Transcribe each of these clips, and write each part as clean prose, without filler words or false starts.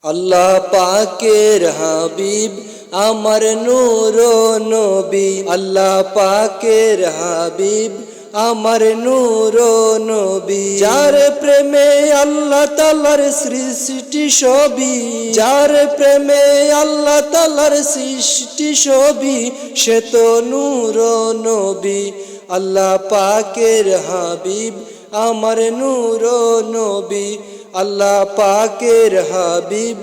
আল্লাহ পাকের হাবিব আমার নূর নবী, আল্লাহ পাকের হাবিব আমার নূর নবী। যার প্রেমে আল্লাহ তাআলার সৃষ্টি সবই, যার প্রেমে আল্লাহ তাআলার সৃষ্টি সবই, সে তো নূর নবী। আল্লাহ পাকের হাবিব আমার নূর নবী, আল্লাহ পাকের হাবিব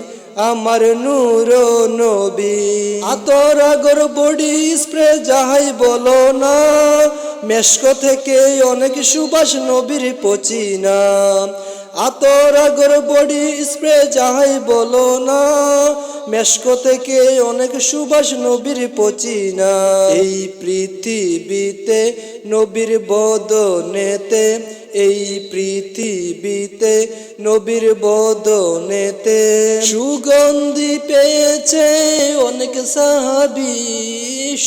আমার নূর নবী। আতর আগর বডি স্প্রে যাহাই বলো না, মেশক থেকে অনেক সুবাস নবীর পচিনা। আতর আগর বডি স্প্রে যাহাই বলো না, মেশক থেকে অনেক সুবাস নবীর পচিনা। এই পৃথিবীতে নবীর বদনেতে, এই পৃথিবীতে নবীর বদনেতে সুগন্ধি পেয়েছে অনেক সাহাবী,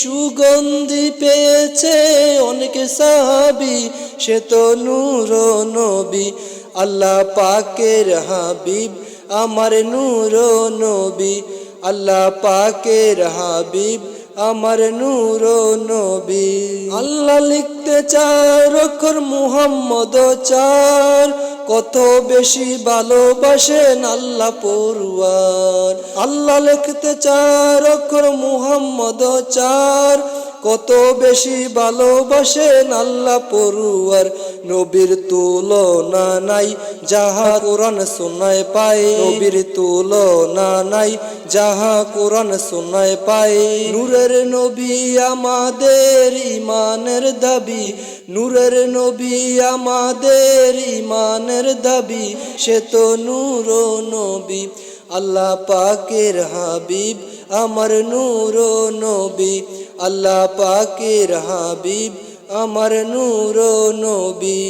সুগন্ধি পেয়েছে অনেক সাহাবী, সে তো নূর নবী। আল্লাহ পাকের হাবিব আমার নূর নবী, আল্লাহ পাকের হাবিব আমার নূর নবী। আল্লাহ লিখতে চার অক্ষর মুহাম্মদ চার, কত বেশি ভালোবাসেন আল্লাহ পড়ুয়ার। আল্লাহ লিখতে চার অক্ষর মুহাম্মদ চার, কত বেশি ভালোবাসেন আল্লাহ পড়ুয়ার। নবীর তুলনা নাই যাহা কোরআন সুন্নায় পায়, নবীর তুলনা নাই যাহা কোরআন সুন্নায় পায়। নূরের নবী আমাদের ইমানের দাবি, নূরের নবী আমাদের ইমানের দাবি, সে তো নূর নবী। আল্লাহ পাকের হাবিব আমার নূর নবী, আল্লাহ পাকের হাবিব আমার নূর নবী।